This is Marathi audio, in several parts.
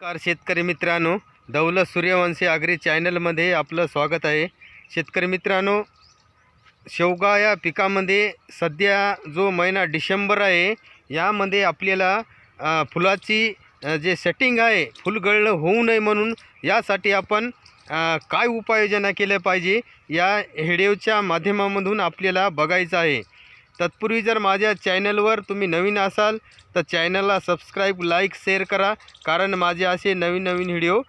नमस्कार शेतकरी मित्रांनो, दौलत सूर्यवंशी आगरी चॅनलमध्ये आपलं स्वागत आहे. शेतकरी मित्रांनो, शेवगा या पिकामध्ये सध्या जो महिना डिसेंबर आहे यामध्ये आपल्याला फुलाची जे सेटिंग आहे, फुल गळणं होऊ नये म्हणून यासाठी आपण काय उपाययोजना केल्या पाहिजे या व्हिडिओच्या माध्यमामधून आपल्याला बघायचं आहे. तत्पूर्वी जर माझ्या चॅनलवर तुम्ही नवीन असाल तर चॅनलला सबस्क्राईब, लाईक, शेअर करा, कारण माझे असे नवीन नवीन व्हिडिओ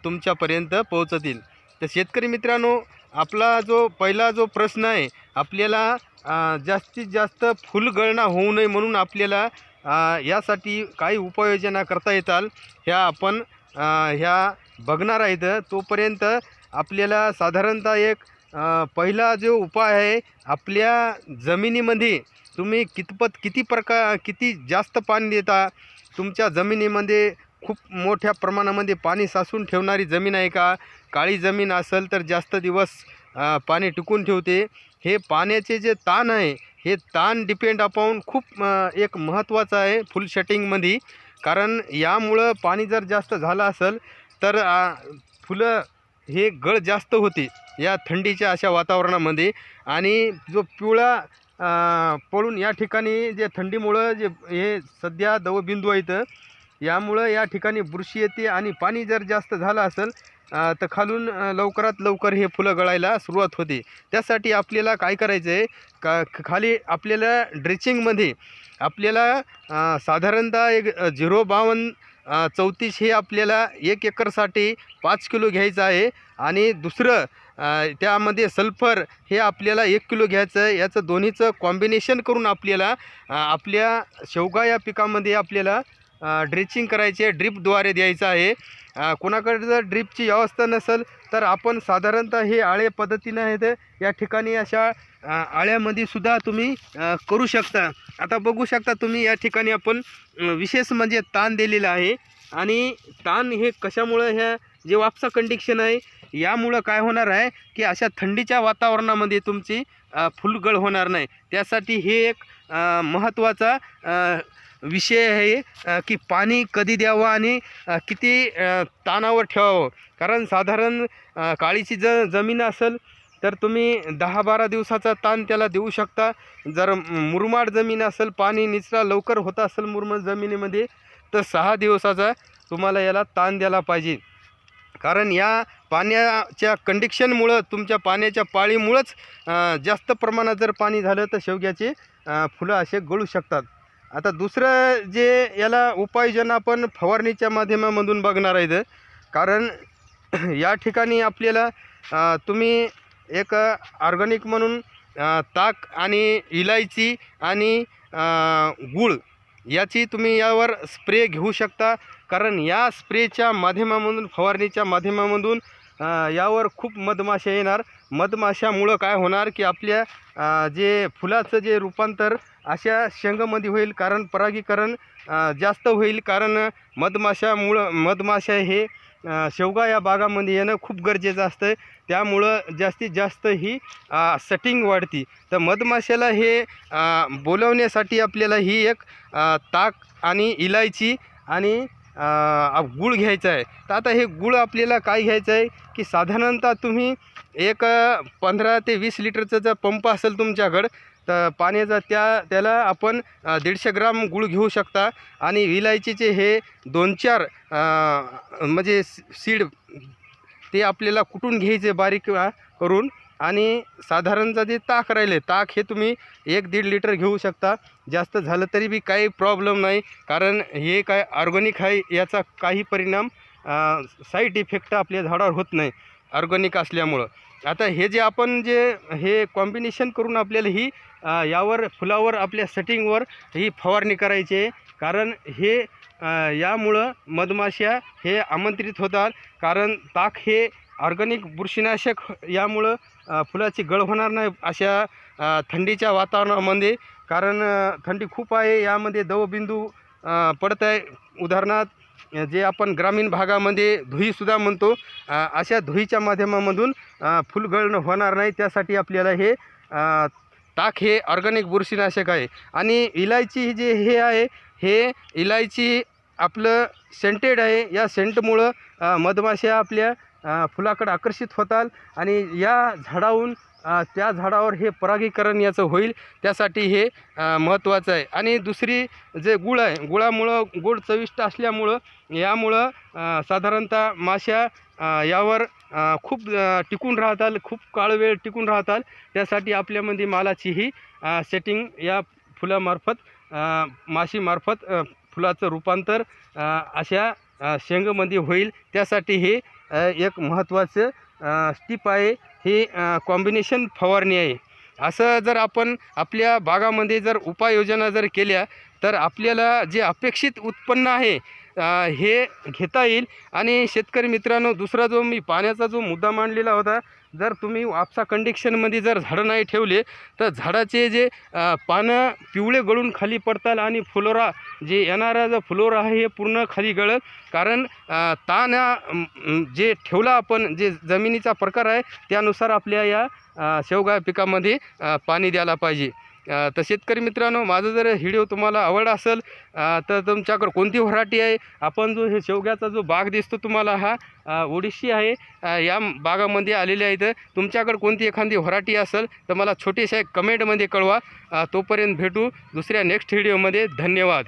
तुमच्यापर्यंत पोहोचतील. तर शेतकरी मित्रांनो, आपला जो पहिला प्रश्न आहे, आपल्याला जास्तीत जास्त फुल गळणा होऊ नये म्हणून आपल्याला यासाठी काही उपाययोजना करता येतात ह्या आपण ह्या बघणार आहेत. तोपर्यंत आपल्याला साधारणतः एक पहिला जो उपाय आहे, आपल्या जमिनीमध्ये तुम्ही किती जास्त पाणी देता, तुमच्या जमिनीमध्ये खूप मोठ्या प्रमाणामध्ये पाणी साचून ठेवणारी जमीन आहे का, काळी जमीन असेल तर जास्त दिवस पाणी टिकून ठेवते. हे पाण्याचे जे ताण आहे, हे ताण डिपेंड अपॉन खूप एक महत्त्वाचं आहे फुल सेटिंगमध्ये, कारण यामुळं पाणी जर जास्त झालं असेल तर फुलं हे गळ जास्त होते या थंडीच्या अशा वातावरणामध्ये. आणि जो पिवळा पडून या ठिकाणी जे थंडीमुळं जे हे सध्या दवबिंदू आहेत, यामुळं या ठिकाणी बुरशी येते आणि पाणी जर जास्त झालं असेल तर खालून लवकरात लवकर हे फुलं गळायला सुरुवात होते. त्यासाठी आपल्याला काय करायचं आहे, खाली आपल्याला ड्रेचिंगमध्ये आपल्याला साधारणतः एक 052-34 हे आपल्याला 1 एकरसाठी 5 किलो घ्यायचं आहे. आणि दुसरं त्यामध्ये सल्फर हे आपल्याला 1 किलो घ्यायचं आहे. याचं दोन्हीचं कॉम्बिनेशन करून आपल्याला आपल्या शेवगा या पिकामध्ये आपल्याला ड्रेचिंग करायची आहे, ड्रीपद्वारे द्यायचं आहे. कोणाकडे जर ड्रीपची व्यवस्था नसेल तर आपण साधारणतः हे आळे पद्धतीनं आहेत, या ठिकाणी अशा आळ्यामध्ये सुद्धा तुम्ही करू शकता. आता बघू शकता तुम्ही, या ठिकाणी आपण विशेष म्हणजे ताण दिलेला आहे. आणि ताण हे कशामुळं, ह्या जे वापसा कंडिशन आहे यामुळं काय होणार आहे की अशा थंडीच्या वातावरणामध्ये तुमची फुलगळ होणार नाही. त्यासाठी हे एक महत्त्वाचा विषय आहे की पाणी कधी द्यावं आणि किती ताणावर ठेवावं. कारण साधारण काळीची जमीन असेल तर तुम्ही 10-12 दिवसाचा ताण त्याला देऊ शकता. जर मुरमाड जमीन असेल, पाणी निचरा लवकर होत असेल मुरमाड जमिनीमध्ये, तर 6 दिवसाचा तुम्हाला याला ताण द्यायला पाहिजे. कारण या पाण्याच्या कंडिशनमुळं, तुमच्या पाण्याच्या पाळीमुळंच जास्त प्रमाणात जर पाणी झालं तर शेवग्याचे फुलं असे गळू शकतात. आता दुसरं जे याला उपाययोजना आपण फवारणीच्या माध्यमामधून बघणार आहेत. कारण या ठिकाणी आपल्याला तुम्ही एक ऑर्गॅनिक म्हणून ताक आणि इलायची आणि गूळ याची तुम्ही यावर स्प्रे घेऊ शकता. कारण या स्प्रेच्या माध्यमामधून, फवारणीच्या माध्यमामधून यावर खूप मधमाशा येणार. मधमाशामुळं काय होणार की आपल्या जे फुलाचं जे रूपांतर अशा शेंगामध्ये होईल, कारण परागीकरण जास्त होईल. कारण मधमाशा हे शेवगा या बागामध्ये येणं खूप गरजेचं असतं. त्यामुळं जास्तीत जास्त ही सेटिंग वाढती. तर मधमाशाला हे बोलवण्यासाठी आपल्याला ही एक ताक आणि इलायची आणि गूळ घ्यायचं आहे. तर आता हे गूळ आपल्याला काय घ्यायचं आहे की साधारणतः तुम्ही एक 15 ते 20 लिटरचा जर पंप असेल तुमच्याकडं तर पाण्याचा, त्याला आपण 150 ग्राम गूळ घेऊ शकता. आणि इलायचीचे हे 2-4 म्हणजे सीड ते आपल्याला कुटून घ्यायचे बारीक करून. आणि साधारणतः जे ताक राहिले, ताक हे तुम्ही 1-1.5 लिटर घेऊ शकता. जास्त झालं तरी बी काही प्रॉब्लेम नाही, कारण हे काय ऑर्गॅनिक आहे, याचा काही परिणाम साईड इफेक्ट आपल्या झाडावर होत नाही ऑर्गॅनिक असल्यामुळं. आता हे जे आपण हे कॉम्बिनेशन करून आपल्याला ही यावर फुलावर आपल्या सेटिंगवर ही फवारणी करायची आहे. कारण हे यामुळं मधमाशा हे आमंत्रित होतात. कारण ताक हे ऑर्गॅनिक बुरशीनाशक, यामुळं फुलाची गळ होणार नाही अशा थंडीच्या वातावरणामध्ये. कारण थंडी खूप आहे, यामध्ये दवबिंदू पडत आहे. उदाहरणार्थ जे आपण ग्रामीण भागामध्ये धुईसुद्धा म्हणतो, अशा धुईच्या माध्यमामधून फुलगळणं होणार नाही. त्यासाठी आपल्याला हे ताक हे ऑर्गॅनिक बुरशीनाशक आहे. आणि इलायची जे हे आहे, हे इलायची आपलं सेंटेड आहे. या सेंटमुळं मधमाशा आपल्या फुलाकडे आकर्षित होतात आणि या झाडाहून त्या झाडावर हे परागीकरण याचं होईल, त्यासाठी हे महत्त्वाचं आहे. आणि दुसरी जे गुळ आहे, गुळामुळं गोड चविष्ट असल्यामुळं यामुळं साधारणतः माश्या यावर खूप टिकून राहतात, खूप काळ वेळ टिकून राहतात. त्यासाठी आपल्यामध्ये मालाची ही सेटिंग या फुलामार्फत माशीमार्फत फुलाचं रूपांतर अशा शेंगामध्ये होईल. त्यासाठी हे एक महत्त्वाचं स्टिप आहे. ही कॉम्बिनेशन फवारणी आहे. असं जर आपण आपल्या बागामध्ये जर उपाययोजना जर केल्या तर आपल्याला जे अपेक्षित उत्पन्न आहे हे घेता येईल. आणि शेतकरी मित्रांनो, दुसरा जो मी पाण्याचा जो मुद्दा मांडलेला होता, जर तुम्ही आपसा कंडिक्शनमध्ये जर झाडं नाही ठेवले तर झाडाचे जे पानं पिवळे गळून खाली पडतात आणि फ्लोरा जे येणारा जो फ्लोरा आहे हे पूर्ण खाली गळत. कारण ताण जे ठेवला आपण, जे जमिनीचा प्रकार आहे त्यानुसार आपल्या या शेवगा पिकामध्ये पाणी द्यायला पाहिजे. तर शेतकरी मित्रांनो, माझं जर व्हिडिओ तुम्हाला आवड असेल तर तुमच्याकडं कोणती व्हरायटी आहे, आपण जो हे शेवग्याचा जो बाग दिसतो तुम्हाला हा ओडिशी आहे, या बागामध्ये आलेले आहेत. तुमच्याकडं कोणती एखादी व्हरायटी असेल तर मला छोटीशा कमेंटमध्ये कळवा. तोपर्यंत भेटू दुसऱ्या नेक्स्ट व्हिडिओमध्ये. धन्यवाद.